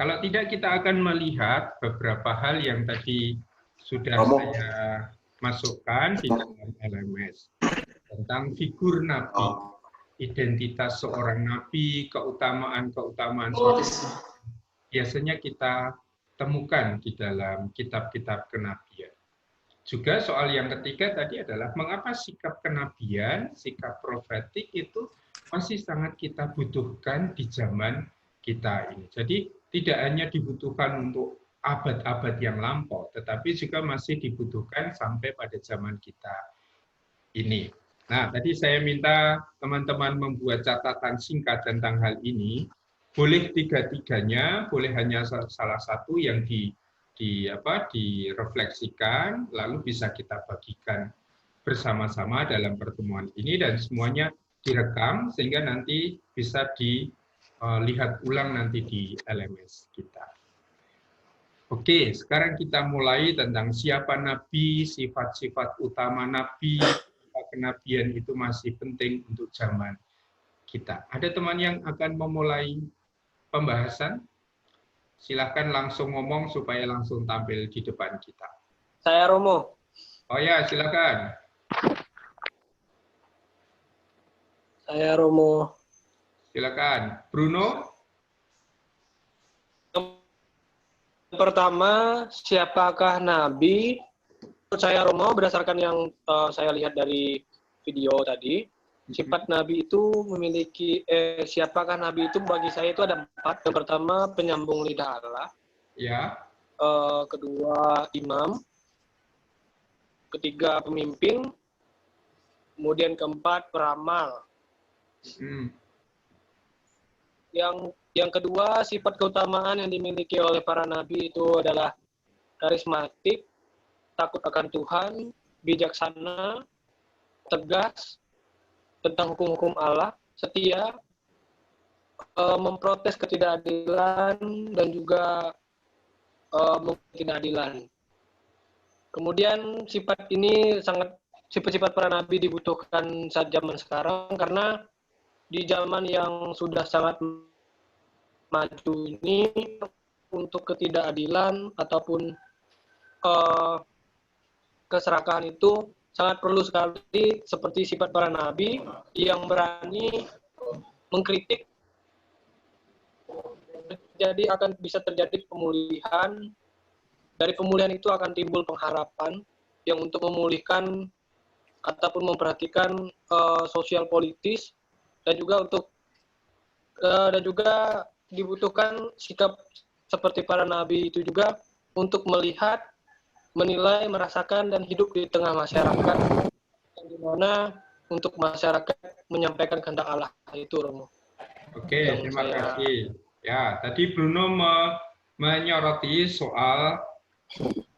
Kalau tidak, kita akan melihat beberapa hal yang tadi sudah saya masukkan di dalam LMS. Tentang figur Nabi, identitas seorang Nabi, keutamaan-keutamaan biasanya kita temukan di dalam kitab-kitab kenabian. Juga soal yang ketiga tadi adalah mengapa sikap kenabian, sikap profetik itu masih sangat kita butuhkan di zaman kita ini. Jadi tidak hanya dibutuhkan untuk abad-abad yang lampau, tetapi juga masih dibutuhkan sampai pada zaman kita ini. Nah, tadi saya minta teman-teman membuat catatan singkat tentang hal ini. Boleh tiga-tiganya, boleh hanya salah satu yang direfleksikan, lalu bisa kita bagikan bersama-sama dalam pertemuan ini dan semuanya direkam sehingga nanti bisa dilihat ulang nanti di LMS kita. Oke, sekarang kita mulai tentang siapa Nabi, sifat-sifat utama Nabi, kenabian itu masih penting untuk zaman kita. Ada teman yang akan memulai pembahasan? Silahkan langsung ngomong supaya langsung tampil di depan kita. Saya Romo. Oh ya, silakan. Saya Romo. Silakan. Bruno? Pertama, siapakah Nabi? Saya Romo, berdasarkan yang saya lihat dari video tadi, sifat Nabi itu memiliki, siapakah Nabi itu bagi saya itu ada 4. Yang pertama, penyambung lidah Allah. Ya. Kedua, imam. Ketiga, pemimpin. Kemudian keempat, peramal. Yang kedua, sifat keutamaan yang dimiliki oleh para nabi itu adalah karismatik, takut akan Tuhan, bijaksana, tegas tentang hukum-hukum Allah, setia, memprotes ketidakadilan dan juga ketidakadilan. Kemudian sifat-sifat para nabi dibutuhkan saat zaman sekarang karena di zaman yang sudah sangat maju ini untuk ketidakadilan ataupun keserakahan itu sangat perlu sekali seperti sifat para nabi yang berani mengkritik. Jadi akan bisa terjadi pemulihan. Dari pemulihan itu akan timbul pengharapan yang untuk memulihkan ataupun memperhatikan sosial politis dan juga dibutuhkan sikap seperti para nabi itu juga untuk melihat, menilai, merasakan, dan hidup di tengah masyarakat di mana untuk masyarakat menyampaikan kehendak Allah itu, Romo. Oke, terima kasih. Ya, tadi Bruno menyoroti soal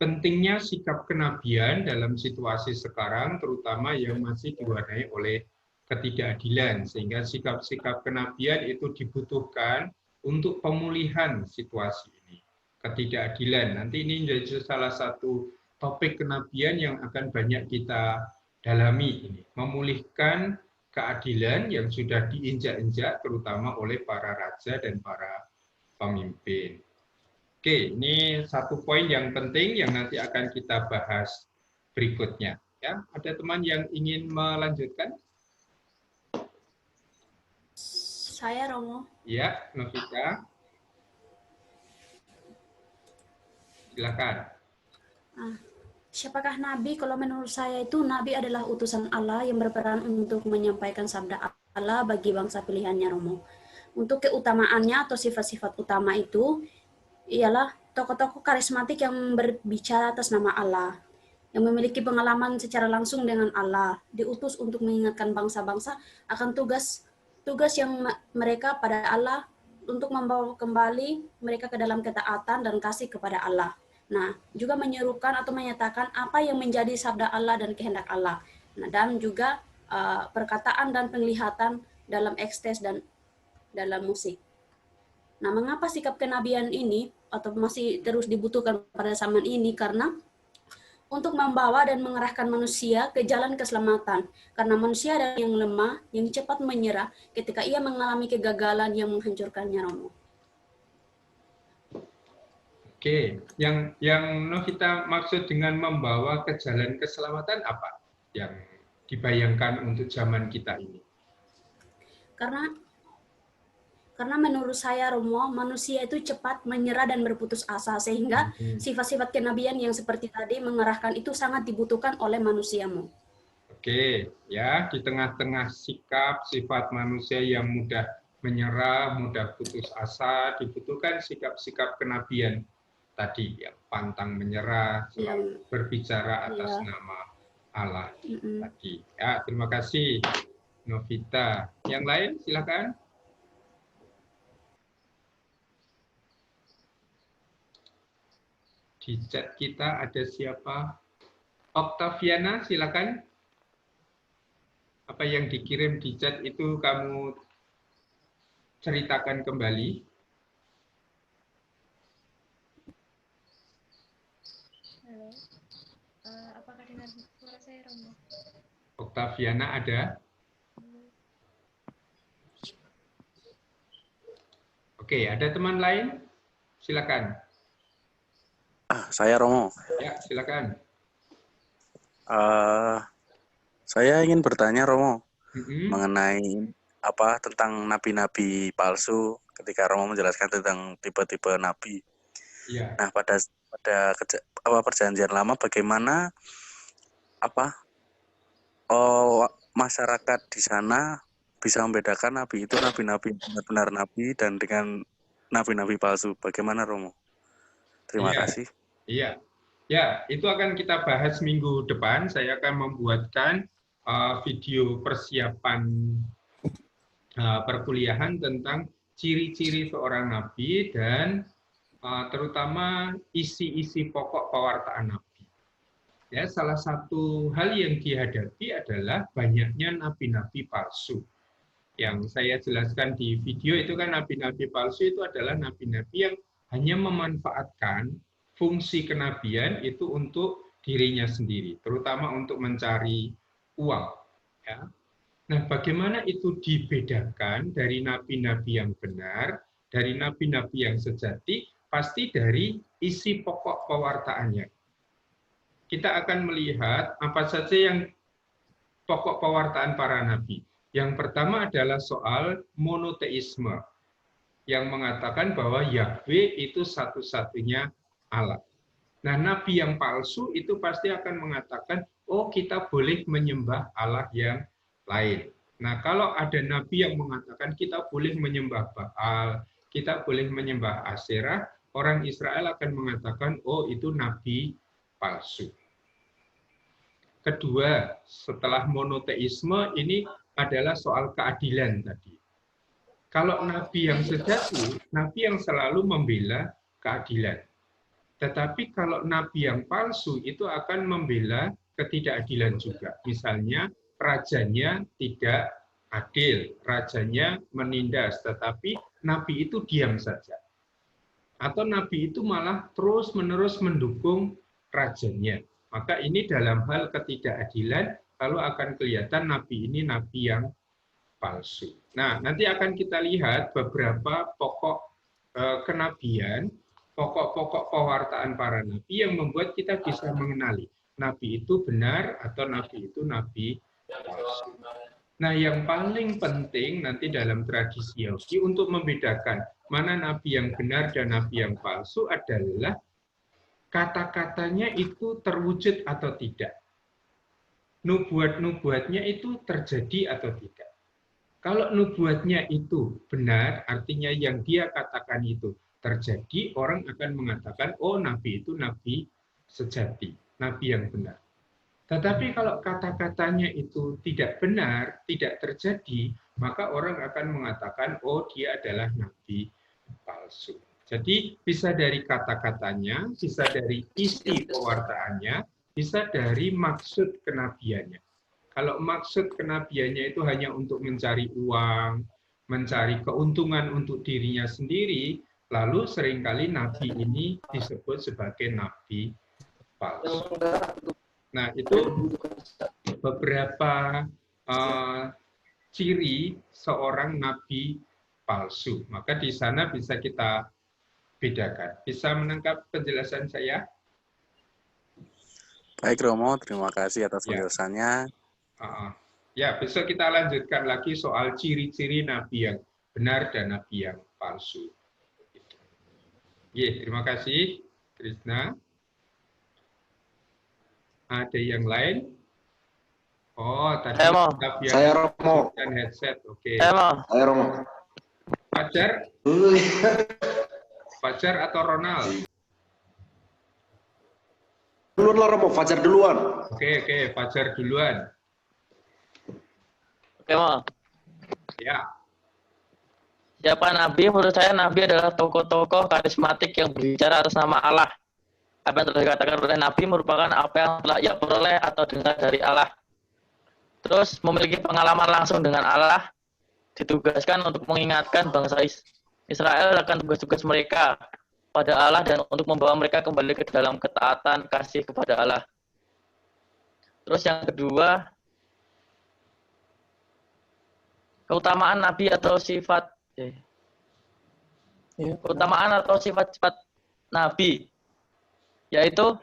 pentingnya sikap kenabian dalam situasi sekarang, terutama yang masih diwarnai oleh ketidakadilan, sehingga sikap-sikap kenabian itu dibutuhkan untuk pemulihan situasi ini. Ketidakadilan, nanti ini menjadi salah satu topik kenabian yang akan banyak kita dalami ini. Memulihkan keadilan yang sudah diinjak-injak terutama oleh para raja dan para pemimpin. Oke, ini satu poin yang penting yang nanti akan kita bahas berikutnya. Ya, ada teman yang ingin melanjutkan? Saya Romo. Ya, Novita. Silakan. Siapakah Nabi? Kalau menurut saya itu Nabi adalah utusan Allah yang berperan untuk menyampaikan sabda Allah bagi bangsa pilihannya, Romo. Untuk keutamaannya atau sifat-sifat utama itu ialah tokoh-tokoh karismatik yang berbicara atas nama Allah, yang memiliki pengalaman secara langsung dengan Allah, diutus untuk mengingatkan bangsa-bangsa akan tugas yang mereka pada Allah untuk membawa kembali mereka ke dalam ketaatan dan kasih kepada Allah. Nah, juga menyerukan atau menyatakan apa yang menjadi sabda Allah dan kehendak Allah. Nah, dan juga perkataan dan penglihatan dalam ekstase dan dalam musik. Nah, mengapa sikap kenabian ini atau masih terus dibutuhkan pada zaman ini? Karena untuk membawa dan mengarahkan manusia ke jalan keselamatan. Karena manusia adalah yang lemah, yang cepat menyerah ketika ia mengalami kegagalan yang menghancurkannya, Romo. Oke, yang Novita maksud dengan membawa ke jalan keselamatan apa yang dibayangkan untuk zaman kita ini? Karena menurut saya, Romo, manusia itu cepat menyerah dan berputus asa, sehingga sifat-sifat kenabian yang seperti tadi mengerahkan itu sangat dibutuhkan oleh manusiamu. Oke, ya, di tengah-tengah sikap sifat manusia yang mudah menyerah, mudah putus asa, dibutuhkan sikap-sikap kenabian tadi, ya, pantang menyerah, selalu berbicara atas nama Allah tadi. Ya, terima kasih, Novita. Yang lain, silakan. Di chat kita ada siapa? Octaviana, silakan. Apa yang dikirim di chat itu kamu ceritakan kembali. Halo, apakah dengar suara saya, Romo? Octaviana ada? Oke, ada teman lain? Silakan. Saya Romo. Ya, silakan. Saya ingin bertanya, Romo, mengenai tentang nabi-nabi palsu ketika Romo menjelaskan tentang tipe-tipe nabi. Ya. Nah, pada perjanjian lama bagaimana masyarakat di sana bisa membedakan nabi itu nabi-nabi benar-benar nabi dan dengan nabi-nabi palsu. Bagaimana, Romo? Terima kasih. Iya. Ya, itu akan kita bahas minggu depan. Saya akan membuatkan video persiapan perkuliahan tentang ciri-ciri seorang nabi dan terutama isi-isi pokok pewartaan nabi. Ya, salah satu hal yang dihadapi adalah banyaknya nabi-nabi palsu. Yang saya jelaskan di video itu kan nabi-nabi palsu itu adalah nabi-nabi yang hanya memanfaatkan fungsi kenabian itu untuk dirinya sendiri, terutama untuk mencari uang. Ya. Nah, bagaimana itu dibedakan dari nabi-nabi yang benar, dari nabi-nabi yang sejati, pasti dari isi pokok pewartaannya. Kita akan melihat apa saja yang pokok pewartaan para nabi. Yang pertama adalah soal monoteisme, yang mengatakan bahwa Yahweh itu satu-satunya Allah. Nah, nabi yang palsu itu pasti akan mengatakan, oh kita boleh menyembah Allah yang lain. Nah, kalau ada nabi yang mengatakan kita boleh menyembah Baal, kita boleh menyembah Asyerah, orang Israel akan mengatakan, oh itu nabi palsu. Kedua, setelah monoteisme ini adalah soal keadilan tadi. Kalau nabi yang sejati, nabi yang selalu membela keadilan. Tetapi kalau nabi yang palsu itu akan membela ketidakadilan juga. Misalnya rajanya tidak adil, rajanya menindas, tetapi nabi itu diam saja. Atau nabi itu malah terus-menerus mendukung rajanya. Maka ini dalam hal ketidakadilan, lalu akan kelihatan nabi ini nabi yang palsu. Nah, nanti akan kita lihat beberapa pokok kenabian, pokok-pokok pewartaan para nabi yang membuat kita bisa mengenali nabi itu benar atau nabi itu nabi palsu. Nah, yang paling penting nanti dalam tradisi Yahudi untuk membedakan mana nabi yang benar dan nabi yang palsu adalah kata-katanya itu terwujud atau tidak. Nubuat-nubuatnya itu terjadi atau tidak. Kalau nubuatnya itu benar, artinya yang dia katakan itu terjadi, orang akan mengatakan, oh nabi itu nabi sejati, nabi yang benar. Tetapi kalau kata-katanya itu tidak benar, tidak terjadi, maka orang akan mengatakan, oh dia adalah nabi palsu. Jadi bisa dari kata-katanya, bisa dari isi pewartaannya, bisa dari maksud kenabiannya. Kalau maksud kenabiannya itu hanya untuk mencari uang, mencari keuntungan untuk dirinya sendiri, lalu seringkali nabi ini disebut sebagai nabi palsu. Nah, itu beberapa ciri seorang nabi palsu. Maka di sana bisa kita bedakan. Bisa menangkap penjelasan saya? Baik Romo, terima kasih atas Ya. penjelasannya. Ya, besok kita lanjutkan lagi soal ciri-ciri nabi yang benar dan nabi yang palsu. Terima kasih, Krishna. Ada yang lain? Oh, tadi Saya mau. Saya Romo. dan headset. Oke. Saya Romo. Fajar atau Ronald? Duluan lah Romo, Fajar duluan. Oke, Fajar duluan. Oke, mau. Ya. Siapa nabi? Menurut saya nabi adalah tokoh-tokoh karismatik yang berbicara atas nama Allah. Apa yang telah dikatakan oleh nabi merupakan apa yang telah ia peroleh atau dengar dari Allah. Terus memiliki pengalaman langsung dengan Allah, ditugaskan untuk mengingatkan bangsa Israel akan tugas-tugas mereka pada Allah dan untuk membawa mereka kembali ke dalam ketaatan kasih kepada Allah. Terus yang kedua, keutamaan nabi atau sifat sifat nabi, yaitu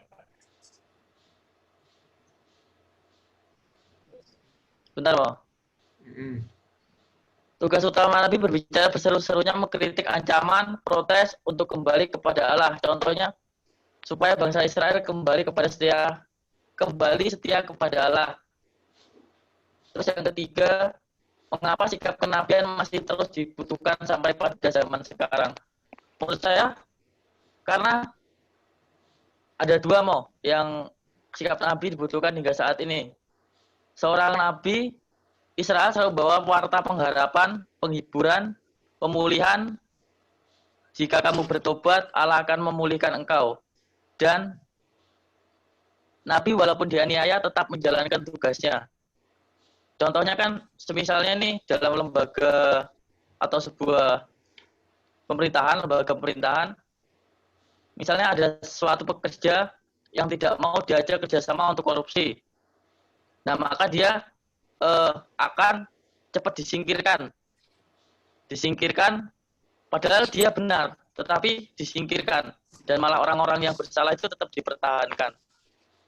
bentar Mo. Tugas utama nabi berbicara berseru-serunya mengkritik ancaman, protes untuk kembali kepada Allah. Contohnya supaya bangsa Israel kembali setia kepada Allah. Terus yang ketiga, mengapa sikap kenabian masih terus dibutuhkan sampai pada zaman sekarang? Menurut saya, karena ada dua Mo yang sikap nabi dibutuhkan hingga saat ini. Seorang nabi Israel selalu bawa warta pengharapan, penghiburan, pemulihan. Jika kamu bertobat, Allah akan memulihkan engkau. Dan nabi walaupun dianiaya tetap menjalankan tugasnya. Contohnya kan, semisalnya nih dalam lembaga atau sebuah lembaga pemerintahan, misalnya ada suatu pekerja yang tidak mau diajak kerjasama untuk korupsi. Nah, maka dia akan cepat disingkirkan, padahal dia benar, tetapi disingkirkan, dan malah orang-orang yang bersalah itu tetap dipertahankan.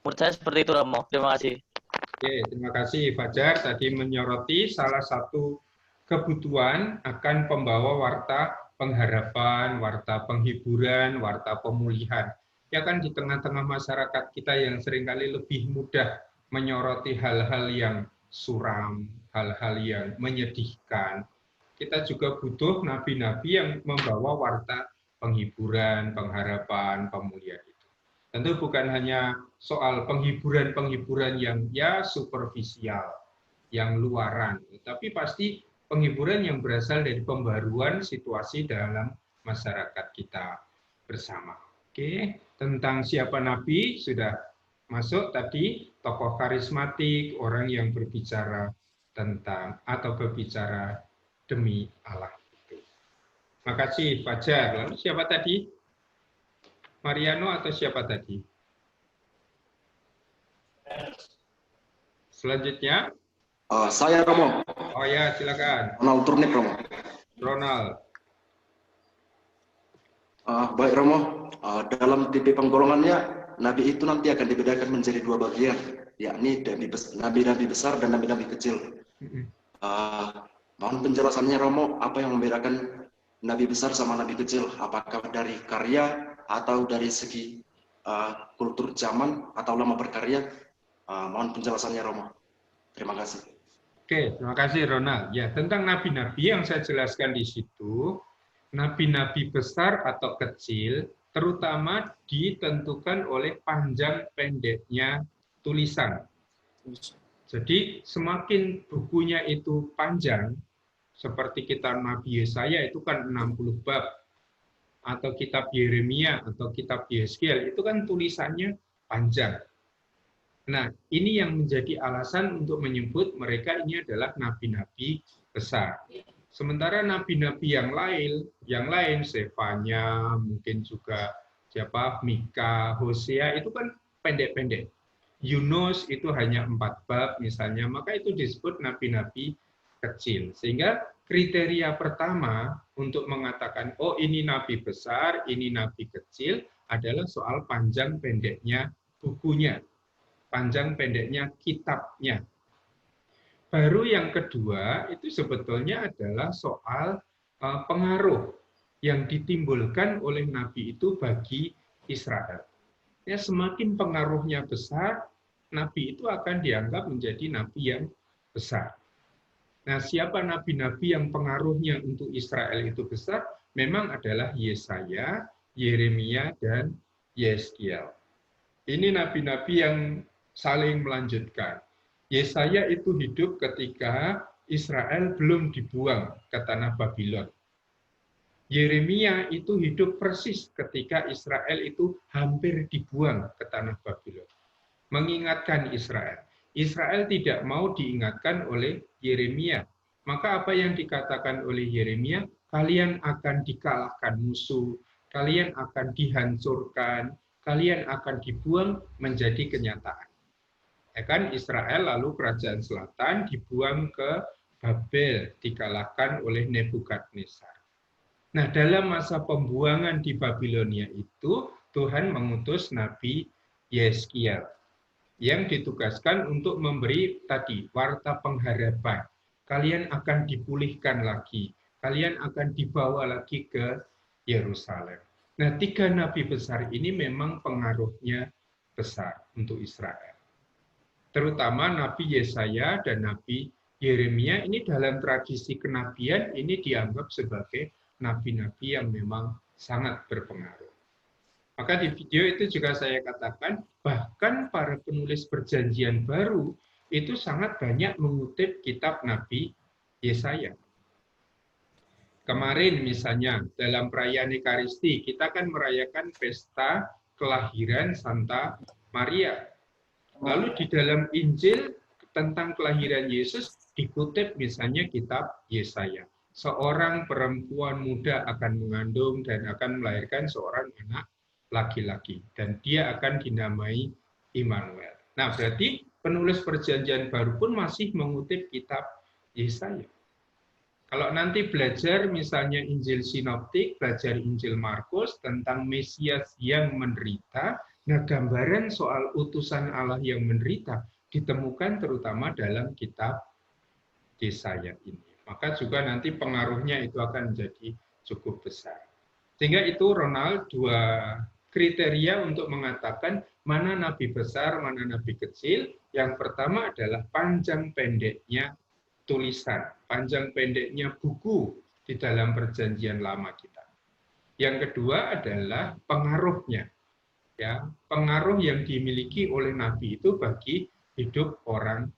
Menurut saya seperti itu, Romo. Terima kasih. Oke, terima kasih Fajar. Tadi menyoroti salah satu kebutuhan akan pembawa warta pengharapan, warta penghiburan, warta pemulihan. Ya kan di tengah-tengah masyarakat kita yang seringkali lebih mudah menyoroti hal-hal yang suram, hal-hal yang menyedihkan. Kita juga butuh nabi-nabi yang membawa warta penghiburan, pengharapan, pemulihan itu. Tentu bukan hanya soal penghiburan-penghiburan yang ya superficial, yang luaran, tapi pasti penghiburan yang berasal dari pembaruan situasi dalam masyarakat kita bersama. Oke, tentang siapa nabi sudah masuk tadi, tokoh karismatik, orang yang berbicara tentang atau berbicara demi Allah. Makasih Fajar. Lalu siapa tadi? Mariano atau siapa tadi? Selanjutnya? Saya Romo. Oh ya, silakan. Ronald Turnik Romo. Ronald. Baik Romo, dalam tipe penggolongannya nabi itu nanti akan dibedakan menjadi dua bagian, yakni nabi-nabi besar dan nabi-nabi kecil. Mohon penjelasannya Romo, apa yang membedakan nabi besar sama nabi kecil? Apakah dari karya atau dari segi kultur zaman atau lama berkarya? Mohon penjelasannya Romo. Terima kasih. Oke, terima kasih Ronald. Ya, tentang nabi-nabi yang saya jelaskan di situ, nabi-nabi besar atau kecil terutama ditentukan oleh panjang pendeknya tulisan. Jadi semakin bukunya itu panjang, seperti kitab Nabi Yesaya itu kan 60 bab, atau kitab Yeremia atau kitab Yeskiel itu kan tulisannya panjang. Nah, ini yang menjadi alasan untuk menyebut mereka ini adalah nabi-nabi besar. Sementara nabi-nabi yang lain, Sefanya, mungkin juga Mika, Hosea, itu kan pendek-pendek. Yunus itu hanya 4 bab misalnya, maka itu disebut nabi-nabi kecil. Sehingga kriteria pertama untuk mengatakan, oh ini nabi besar, ini nabi kecil, adalah soal panjang pendeknya bukunya, panjang pendeknya kitabnya. Baru yang kedua itu sebetulnya adalah soal pengaruh yang ditimbulkan oleh nabi itu bagi Israel. Ya, semakin pengaruhnya besar, nabi itu akan dianggap menjadi nabi yang besar. Nah, siapa nabi-nabi yang pengaruhnya untuk Israel itu besar? Memang adalah Yesaya, Yeremia, dan Yeskiel. Ini nabi-nabi yang saling melanjutkan. Yesaya itu hidup ketika Israel belum dibuang ke tanah Babylon. Yeremia itu hidup persis ketika Israel itu hampir dibuang ke tanah Babylon. Mengingatkan Israel. Israel tidak mau diingatkan oleh Yeremia. Maka apa yang dikatakan oleh Yeremia, kalian akan dikalahkan musuh, kalian akan dihancurkan, kalian akan dibuang menjadi kenyataan. Ya kan, Israel lalu kerajaan selatan dibuang ke Babel, dikalahkan oleh Nebukadnezar. Nah, dalam masa pembuangan di Babilonia itu, Tuhan mengutus Nabi Yeskiel yang ditugaskan untuk memberi tadi warta pengharapan. Kalian akan dipulihkan lagi, kalian akan dibawa lagi ke Yerusalem. Nah, 3 nabi besar ini memang pengaruhnya besar untuk Israel. Terutama Nabi Yesaya dan Nabi Yeremia ini dalam tradisi kenabian ini dianggap sebagai nabi-nabi yang memang sangat berpengaruh. Maka di video itu juga saya katakan, bahkan para penulis perjanjian baru itu sangat banyak mengutip kitab Nabi Yesaya. Kemarin misalnya dalam perayaan Ekaristi, kita kan merayakan pesta kelahiran Santa Maria. Lalu di dalam Injil tentang kelahiran Yesus dikutip misalnya kitab Yesaya. Seorang perempuan muda akan mengandung dan akan melahirkan seorang anak laki-laki. Dan dia akan dinamai Immanuel. Nah, berarti penulis perjanjian baru pun masih mengutip kitab Yesaya. Kalau nanti belajar misalnya Injil Sinoptik, belajar Injil Markus tentang Mesias yang menderita, nah gambaran soal utusan Allah yang menderita ditemukan terutama dalam kitab Yesaya ini. Maka juga nanti pengaruhnya itu akan menjadi cukup besar. Sehingga itu Ronald 2 kriteria untuk mengatakan mana nabi besar, mana nabi kecil. Yang pertama adalah panjang pendeknya tulisan, panjang pendeknya buku di dalam perjanjian lama kita. Yang kedua adalah pengaruhnya. Ya, pengaruh yang dimiliki oleh nabi itu bagi hidup orang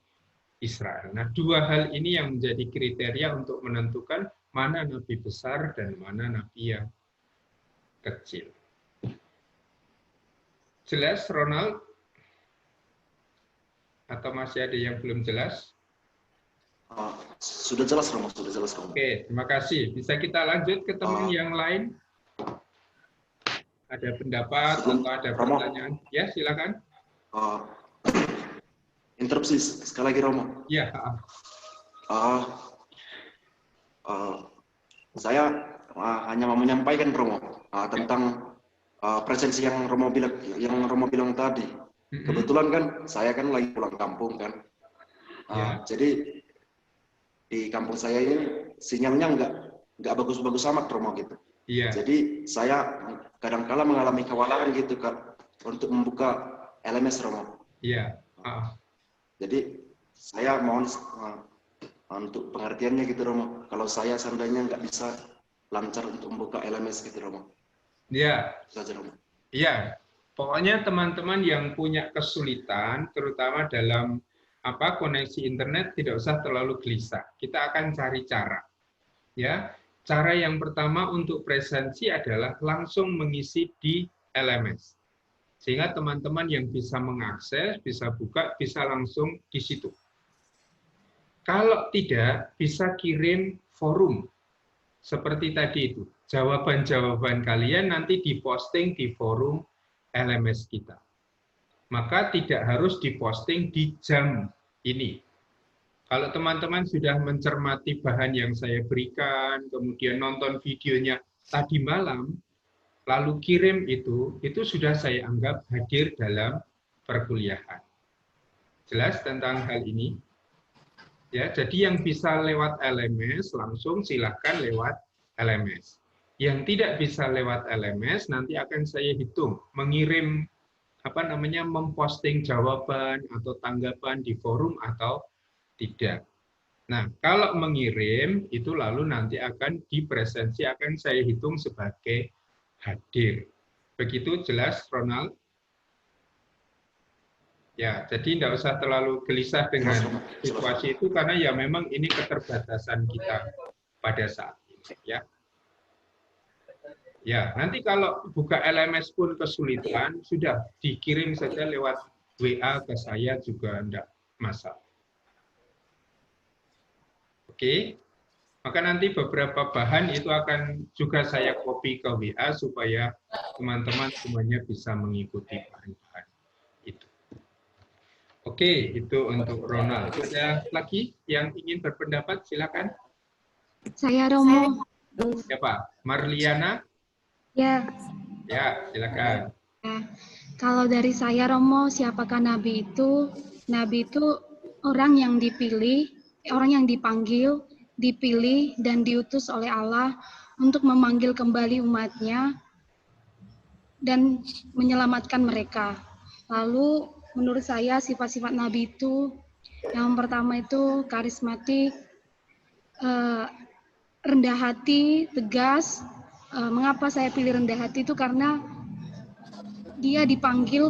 Israel. Nah, 2 hal ini yang menjadi kriteria untuk menentukan mana nabi besar dan mana nabi yang kecil. Jelas, Ronald? Atau masih ada yang belum jelas? Sudah jelas, Romo. Sudah jelas, Romo. Oke, terima kasih. Bisa kita lanjut ke teman yang lain? Ada pendapat atau ada pertanyaan? Ya, silakan. Interupsi sekali lagi, Romo. Ya. Saya hanya mau menyampaikan, Romo, tentang presensi yang Romo bilang tadi. Kebetulan kan saya kan lagi pulang kampung kan. Jadi di kampung saya ini sinyalnya nggak bagus-bagus amat, Romo, gitu. Jadi saya kadang-kala mengalami kewalahan gitu Kak untuk membuka LMS, Romo. Jadi saya mohon untuk pengertiannya gitu, Romo. Kalau saya seandainya nggak bisa lancar untuk membuka LMS gitu, Romo. Saja, Romo. Pokoknya teman-teman yang punya kesulitan, terutama dalam koneksi internet, tidak usah terlalu gelisah. Kita akan cari cara. Ya, cara yang pertama untuk presensi adalah langsung mengisi di LMS. Sehingga teman-teman yang bisa mengakses, bisa buka, bisa langsung di situ. Kalau tidak, bisa kirim forum. Seperti tadi itu. Jawaban-jawaban kalian nanti diposting di forum LMS kita. Maka tidak harus diposting di jam ini. Kalau teman-teman sudah mencermati bahan yang saya berikan, kemudian nonton videonya tadi malam, lalu kirim itu sudah saya anggap hadir dalam perkuliahan. Jelas tentang hal ini? Ya, jadi yang bisa lewat LMS langsung silahkan lewat LMS. Yang tidak bisa lewat LMS nanti akan saya hitung mengirim memposting jawaban atau tanggapan di forum atau tidak. Nah, kalau mengirim itu lalu nanti akan dipresensi akan saya hitung sebagai hadir. Begitu jelas, Ronald? Ya, jadi tidak usah terlalu gelisah dengan situasi itu karena ya memang ini keterbatasan kita pada saat ini, ya. Ya, nanti kalau buka LMS pun kesulitan, sudah dikirim saja lewat WA ke saya juga tidak masalah. Oke, maka nanti beberapa bahan itu akan juga saya copy ke WA supaya teman-teman semuanya bisa mengikuti bahan-bahan itu. Oke, itu untuk Ronald. Ada lagi yang ingin berpendapat? Silakan. Saya Romo. Siapa? Marliana? Ya. Ya, silakan. Ya. Kalau dari saya Romo, siapakah Nabi itu? Nabi itu orang yang dipilih, orang yang dipanggil, dipilih, dan diutus oleh Allah untuk memanggil kembali umatnya dan menyelamatkan mereka. Lalu menurut saya sifat-sifat Nabi itu, yang pertama itu karismatik, rendah hati, tegas. Mengapa saya pilih rendah hati itu karena dia dipanggil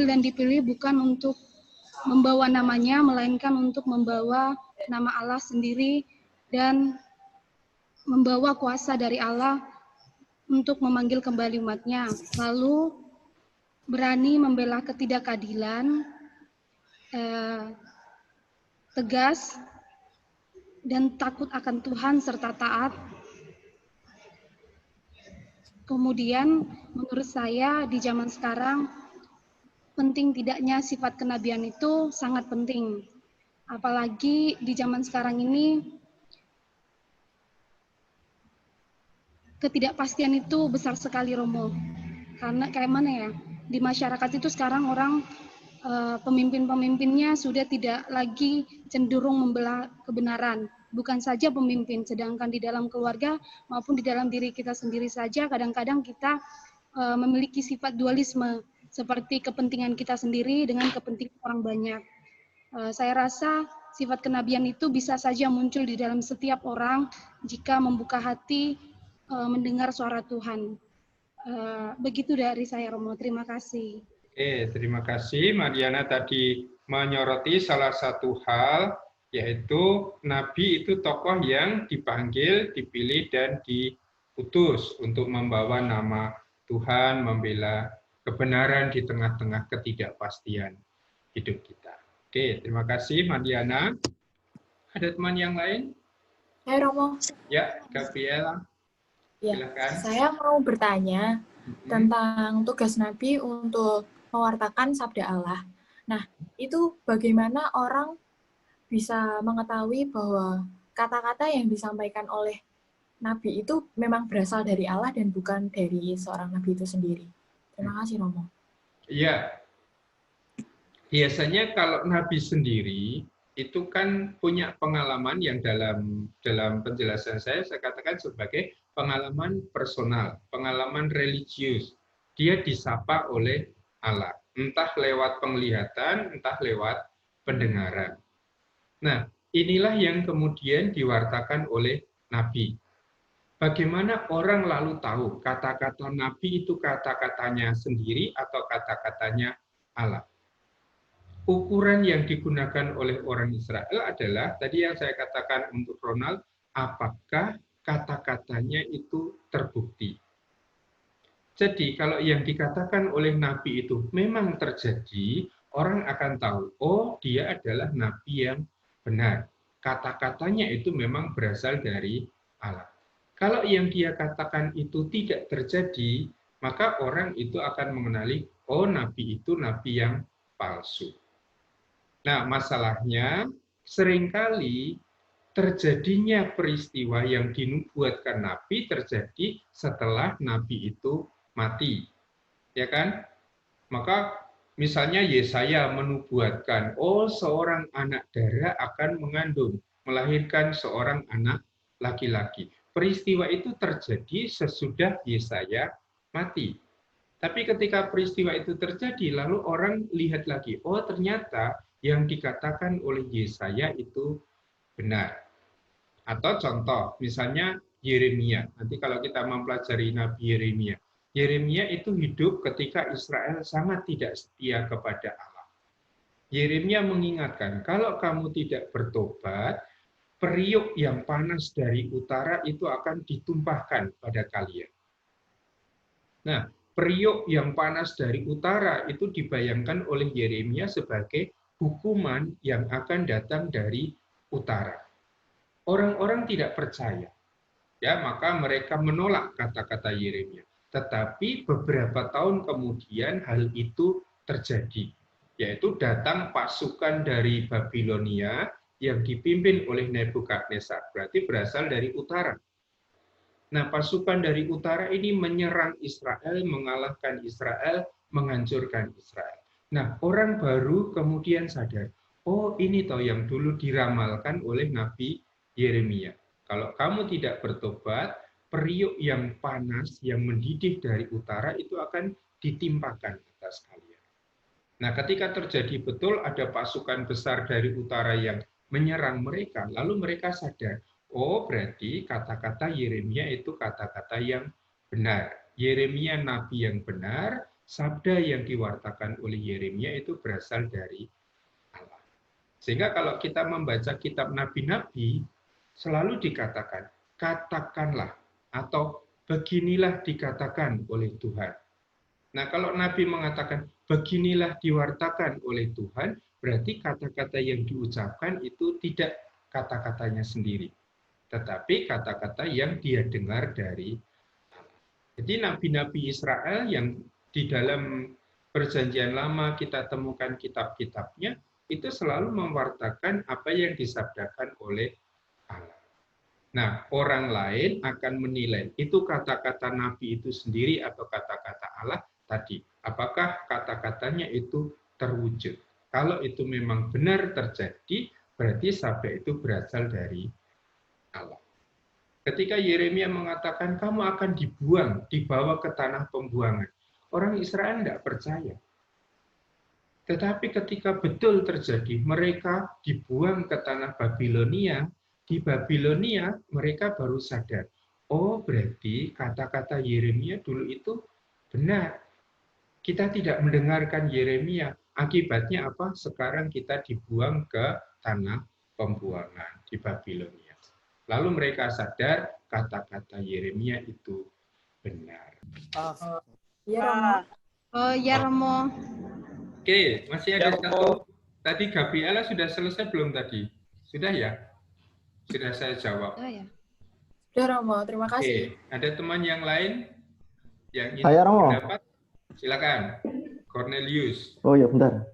dan dipilih bukan untuk membawa namanya, melainkan untuk membawa nama Allah sendiri dan membawa kuasa dari Allah untuk memanggil kembali umatnya. Lalu berani membela ketidakadilan, tegas, dan takut akan Tuhan serta taat. Kemudian menurut saya di zaman sekarang penting tidaknya sifat kenabian itu sangat penting. Apalagi di zaman sekarang ini ketidakpastian itu besar sekali, Romo. Karena kayak mana ya, di masyarakat itu sekarang orang pemimpin-pemimpinnya sudah tidak lagi cenderung membela kebenaran. Bukan saja pemimpin, sedangkan di dalam keluarga maupun di dalam diri kita sendiri saja kadang-kadang kita memiliki sifat dualisme, seperti kepentingan kita sendiri dengan kepentingan orang banyak. Saya rasa sifat kenabian itu bisa saja muncul di dalam setiap orang jika membuka hati mendengar suara Tuhan. Begitu dari saya, Romo. Terima kasih. Oke, terima kasih. Mariana tadi menyoroti salah satu hal, yaitu Nabi itu tokoh yang dipanggil, dipilih, dan diutus untuk membawa nama Tuhan, membela kebenaran di tengah-tengah ketidakpastian hidup kita. Oke, terima kasih Mariana. Ada teman yang lain? Hai Romo. Ya, Gabriela. Ya, silakan. Saya mau bertanya tentang tugas Nabi untuk mewartakan sabda Allah. Nah, itu bagaimana orang bisa mengetahui bahwa kata-kata yang disampaikan oleh Nabi itu memang berasal dari Allah dan bukan dari seorang Nabi itu sendiri. Terima kasih, Romo. Iya. Biasanya kalau Nabi sendiri itu kan punya pengalaman yang dalam penjelasan saya katakan sebagai pengalaman personal, pengalaman religius. Dia disapa oleh Allah, entah lewat penglihatan, entah lewat pendengaran. Nah, inilah yang kemudian diwartakan oleh Nabi. Bagaimana orang lalu tahu kata-kata Nabi itu kata-katanya sendiri atau kata-katanya Allah? Ukuran yang digunakan oleh orang Israel adalah, tadi yang saya katakan untuk Ronald, apakah kata-katanya itu terbukti. Jadi kalau yang dikatakan oleh Nabi itu memang terjadi, orang akan tahu, oh dia adalah Nabi yang benar. Kata-katanya itu memang berasal dari Allah. Kalau yang dia katakan itu tidak terjadi, maka orang itu akan mengenali, oh Nabi itu Nabi yang palsu. Nah, masalahnya seringkali terjadinya peristiwa yang dinubuatkan Nabi terjadi setelah Nabi itu mati. Ya kan? Maka misalnya Yesaya menubuatkan, oh seorang anak darah akan mengandung, melahirkan seorang anak laki-laki. Peristiwa itu terjadi sesudah Yesaya mati. Tapi ketika peristiwa itu terjadi, lalu orang lihat lagi, oh ternyata yang dikatakan oleh Yesaya itu benar. Atau contoh, misalnya Yeremia. Nanti kalau kita mempelajari Nabi Yeremia, Yeremia itu hidup ketika Israel sangat tidak setia kepada Allah. Yeremia mengingatkan, kalau kamu tidak bertobat, periuk yang panas dari utara itu akan ditumpahkan pada kalian. Nah, periuk yang panas dari utara itu dibayangkan oleh Yeremia sebagai hukuman yang akan datang dari utara. Orang-orang tidak percaya, ya maka mereka menolak kata-kata Yeremia. Tetapi beberapa tahun kemudian hal itu terjadi, yaitu datang pasukan dari Babilonia yang dipimpin oleh Nebukadnezar, berarti berasal dari utara. Nah, pasukan dari utara ini menyerang Israel, mengalahkan Israel, menghancurkan Israel. Nah, orang baru kemudian sadar, oh ini toh yang dulu diramalkan oleh Nabi Yeremia. Kalau kamu tidak bertobat, periuk yang panas, yang mendidih dari utara itu akan ditimpakan atas kalian. Nah, ketika terjadi betul ada pasukan besar dari utara yang menyerang mereka, lalu mereka sadar, oh berarti kata-kata Yeremia itu kata-kata yang benar. Yeremia nabi yang benar, sabda yang diwartakan oleh Yeremia itu berasal dari Allah. Sehingga kalau kita membaca kitab nabi-nabi, selalu dikatakan, katakanlah, atau beginilah dikatakan oleh Tuhan. Nah, kalau Nabi mengatakan, beginilah diwartakan oleh Tuhan, berarti kata-kata yang diucapkan itu tidak kata-katanya sendiri, tetapi kata-kata yang dia dengar dari Allah. Jadi nabi-nabi Israel yang di dalam Perjanjian Lama kita temukan kitab-kitabnya, itu selalu mewartakan apa yang disabdakan oleh Allah. Nah, orang lain akan menilai, itu kata-kata Nabi itu sendiri atau kata-kata Allah tadi. Apakah kata-katanya itu terwujud? Kalau itu memang benar terjadi, berarti sabda itu berasal dari Allah. Ketika Yeremia mengatakan, kamu akan dibawa ke tanah pembuangan. Orang Israel tidak percaya. Tetapi ketika betul terjadi, mereka dibuang ke tanah Babilonia, di Babilonia mereka baru sadar, oh berarti kata-kata Yeremia dulu itu benar. Kita tidak mendengarkan Yeremia, akibatnya apa? Sekarang kita dibuang ke tanah pembuangan di Babilonia. Lalu mereka sadar kata-kata Yeremia itu benar. Ya Romo. Oke, masih ada satu. Tadi Gabriela sudah selesai belum tadi? Sudah ya? Sudah saya jawab. Sudah Romo, terima Oke, kasih. ada teman yang lain yang ingin Saya Romo. pendapat? Silakan, Cornelius. Oh ya bentar.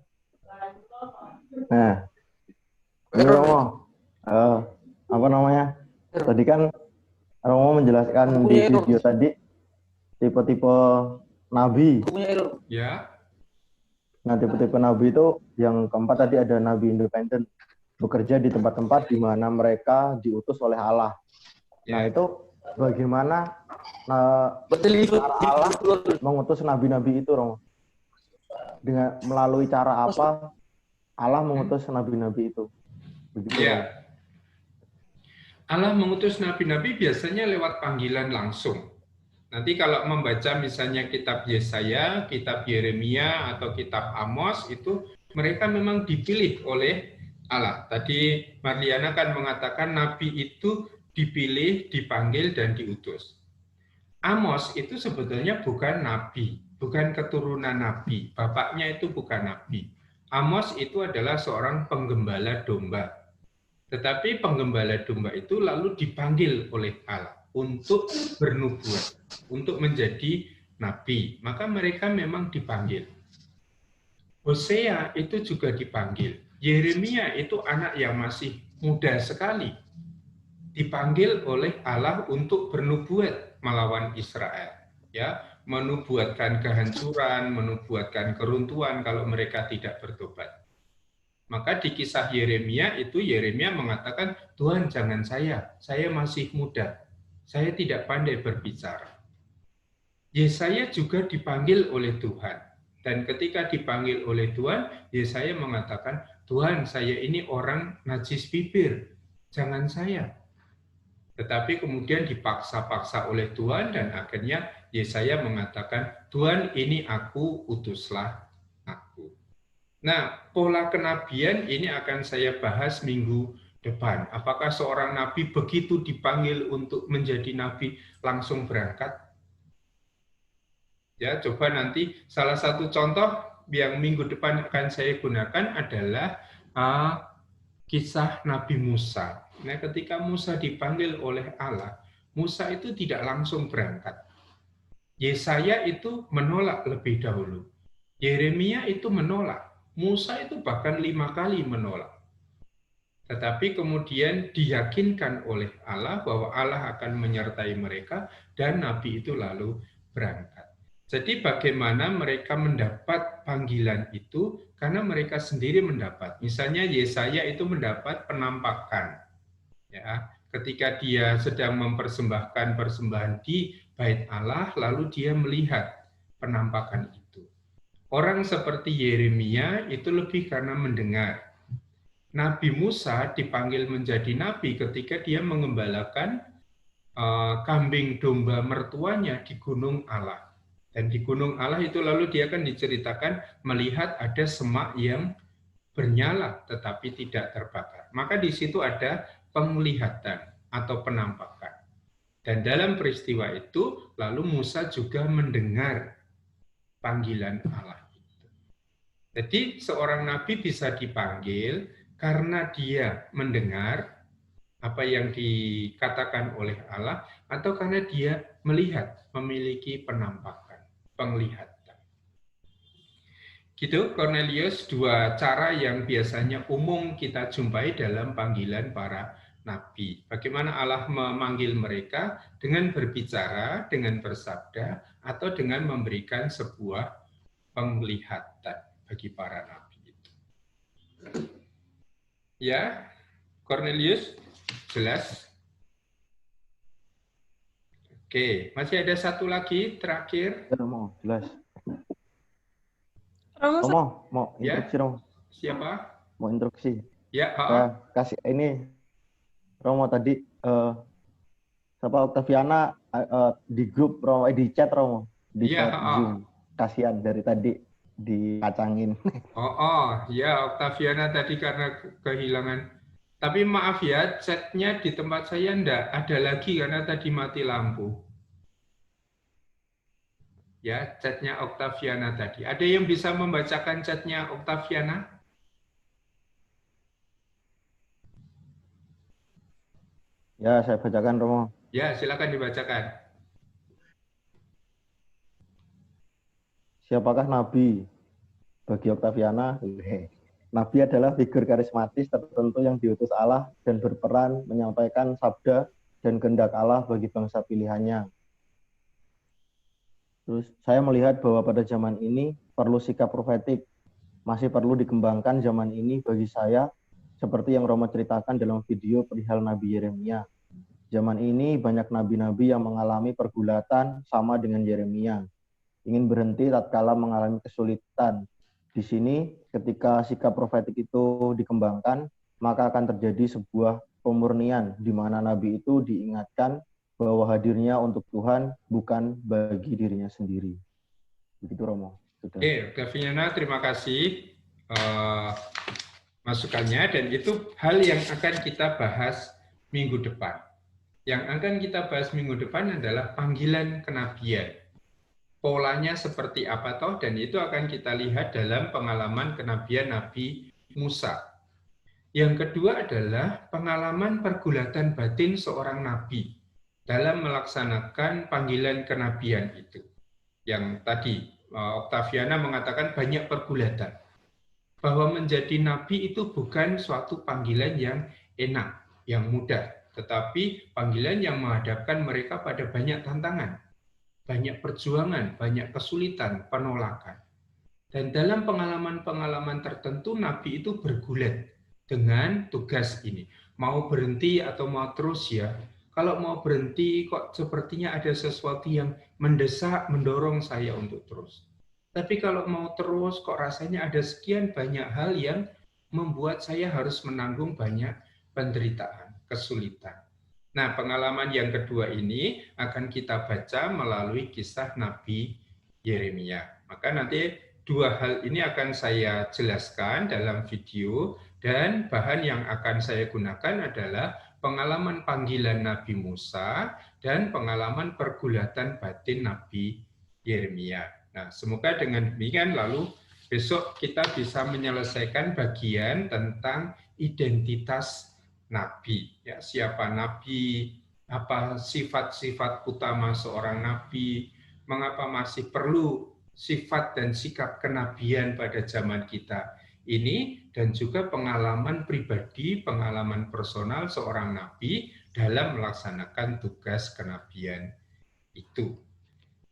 Nah, ini Romo, apa namanya? Tadi kan Romo menjelaskan di video tadi tipe-tipe nabi. Ya. Nah, tipe-tipe nabi itu yang keempat tadi ada nabi independen, bekerja di tempat-tempat di mana mereka diutus oleh Allah. Nah, itu bagaimana cara Allah mengutus nabi-nabi itu, Romo? Dengan melalui cara apa Allah mengutus nabi-nabi itu? Begitu. Ya. Allah mengutus nabi-nabi biasanya lewat panggilan langsung. Nanti kalau membaca misalnya kitab Yesaya, kitab Yeremia, atau kitab Amos, itu mereka memang dipilih oleh Allah. Tadi Marliana kan mengatakan nabi itu dipilih, dipanggil, dan diutus. Amos itu sebetulnya bukan nabi, bukan keturunan nabi. Bapaknya itu bukan nabi. Amos itu adalah seorang penggembala domba. Tetapi penggembala domba itu lalu dipanggil oleh Allah untuk bernubuat, untuk menjadi nabi. Maka mereka memang dipanggil. Hosea itu juga dipanggil. Yeremia itu anak yang masih muda sekali, dipanggil oleh Allah untuk bernubuat melawan Israel, ya, menubuatkan kehancuran, menubuatkan keruntuhan kalau mereka tidak bertobat. Maka di kisah Yeremia itu Yeremia mengatakan, Tuhan jangan saya masih muda, saya tidak pandai berbicara. Yesaya juga dipanggil oleh Tuhan, dan ketika dipanggil oleh Tuhan, Yesaya mengatakan, Tuhan saya ini orang najis bibir, jangan saya. Tetapi kemudian dipaksa-paksa oleh Tuhan dan akhirnya Yesaya mengatakan, Tuhan ini aku, utuslah aku. Nah, pola kenabian ini akan saya bahas minggu depan. Apakah seorang nabi begitu dipanggil untuk menjadi nabi langsung berangkat? Ya, coba nanti salah satu contoh yang minggu depan akan saya gunakan adalah kisah Nabi Musa. Nah, ketika Musa dipanggil oleh Allah, Musa itu tidak langsung berangkat. Yesaya itu menolak lebih dahulu. Yeremia itu menolak. Musa itu bahkan 5 kali menolak. Tetapi kemudian diyakinkan oleh Allah bahwa Allah akan menyertai mereka dan Nabi itu lalu berangkat. Jadi bagaimana mereka mendapat panggilan itu? Karena mereka sendiri mendapat. Misalnya Yesaya itu mendapat penampakan. Ya, ketika dia sedang mempersembahkan persembahan di bait Allah, lalu dia melihat penampakan itu. Orang seperti Yeremia itu lebih karena mendengar. Nabi Musa dipanggil menjadi nabi ketika dia mengembalakan kambing domba mertuanya di Gunung Allah. Dan di Gunung Allah itu lalu dia akan diceritakan melihat ada semak yang bernyala tetapi tidak terbakar. Maka di situ ada penglihatan atau penampakan. Dan dalam peristiwa itu lalu Musa juga mendengar panggilan Allah itu. Jadi seorang nabi bisa dipanggil karena dia mendengar apa yang dikatakan oleh Allah atau karena dia melihat, memiliki penampakan, penglihatan. Gitu, Cornelius, 2 cara yang biasanya umum kita jumpai dalam panggilan para nabi. Bagaimana Allah memanggil mereka dengan berbicara, dengan bersabda, atau dengan memberikan sebuah penglihatan bagi para nabi itu. Ya, Cornelius, jelas? Oke, masih ada satu lagi terakhir. Ya, mau jelas. Romo, Mau instruksi, Romo. Siapa? Mau instruksi. Ya, kasih ini Romo tadi siapa Octaviana di grup Romo, di chat Romo, di chat Zoom. Kasihan dari tadi dikacangin. Ya, Octaviana tadi karena kehilangan. Tapi maaf ya, chatnya di tempat saya enggak ada lagi karena tadi mati lampu. Ya, chatnya Octaviana tadi. Ada yang bisa membacakan chatnya Octaviana? Ya, saya bacakan, Romo. Ya, silakan dibacakan. Siapakah Nabi? Bagi Octaviana, Nabi adalah figur karismatis tertentu yang diutus Allah dan berperan menyampaikan sabda dan kehendak Allah bagi bangsa pilihannya. Terus saya melihat bahwa pada zaman ini perlu sikap profetik, masih perlu dikembangkan zaman ini bagi saya, seperti yang Romo ceritakan dalam video perihal Nabi Yeremia. Zaman ini banyak nabi-nabi yang mengalami pergulatan sama dengan Yeremia, ingin berhenti tatkala mengalami kesulitan. Di sini ketika sikap profetik itu dikembangkan, maka akan terjadi sebuah pemurnian di mana nabi itu diingatkan bahwa hadirnya untuk Tuhan bukan bagi dirinya sendiri. Begitu, Romo. Oke, Octaviana, terima kasih masukannya, dan itu hal yang akan kita bahas minggu depan. Yang akan kita bahas minggu depan adalah panggilan kenabian. Polanya seperti apa toh, dan itu akan kita lihat dalam pengalaman kenabian Nabi Musa. Yang kedua adalah pengalaman pergulatan batin seorang nabi dalam melaksanakan panggilan kenabian itu. Yang tadi Octaviana mengatakan banyak pergulatan. bahwa menjadi nabi itu bukan suatu panggilan yang enak, yang mudah, tetapi panggilan yang menghadapkan mereka pada banyak tantangan, banyak perjuangan, banyak kesulitan, penolakan. Dan dalam pengalaman-pengalaman tertentu, nabi itu bergulat dengan tugas ini. Mau berhenti atau mau terus ya? Kalau mau berhenti kok sepertinya ada sesuatu yang mendesak, mendorong saya untuk terus. Tapi kalau mau terus kok rasanya ada sekian banyak hal yang membuat saya harus menanggung banyak penderitaan, kesulitan. Nah, pengalaman yang kedua ini akan kita baca melalui kisah Nabi Yeremia. Maka nanti dua hal ini akan saya jelaskan dalam video, dan bahan yang akan saya gunakan adalah pengalaman panggilan Nabi Musa dan pengalaman pergulatan batin Nabi Yeremia. Nah, semoga dengan demikian lalu besok kita bisa menyelesaikan bagian tentang identitas nabi. Ya, siapa nabi, apa sifat-sifat utama seorang nabi, mengapa masih perlu sifat dan sikap kenabian pada zaman kita ini, dan juga pengalaman pribadi, pengalaman personal seorang nabi dalam melaksanakan tugas kenabian itu.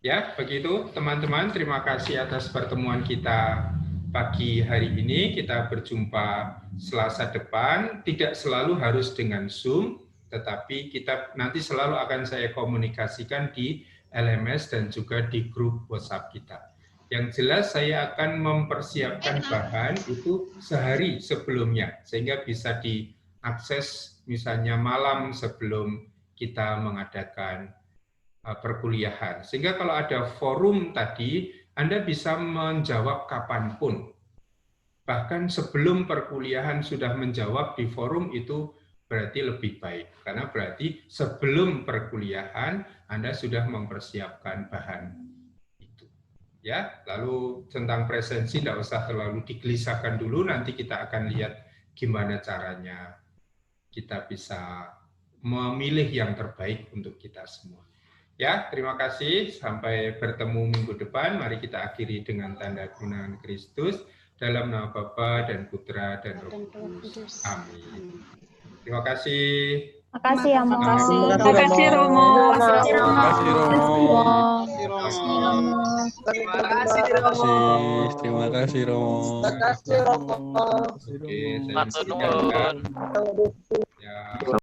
Ya, begitu teman-teman. Terima kasih atas pertemuan kita pagi hari ini. Kita berjumpa Selasa depan. Tidak selalu harus dengan Zoom, tetapi kita nanti selalu akan saya komunikasikan di LMS dan juga di grup WhatsApp kita. Yang jelas saya akan mempersiapkan bahan itu sehari sebelumnya, sehingga bisa diakses misalnya malam sebelum kita mengadakan perkuliahan. Sehingga kalau ada forum tadi, Anda bisa menjawab kapanpun. Bahkan sebelum perkuliahan sudah menjawab di forum itu berarti lebih baik. Karena berarti sebelum perkuliahan Anda sudah mempersiapkan bahan itu. Ya, lalu tentang presensi tidak usah terlalu digelisahkan dulu, nanti kita akan lihat gimana caranya kita bisa memilih yang terbaik untuk kita semua. Ya, terima kasih. Sampai bertemu minggu depan. Mari kita akhiri dengan tanda kemenangan Kristus. Dalam nama Bapa dan Putra dan Roh Kudus. Amin. Terima kasih. Makasih ya, Mo. Makasih, Romo. Makasih, Romo. Terima kasih, Romo. Terima kasih, Romo. Terima kasih, Romo. Oke, saya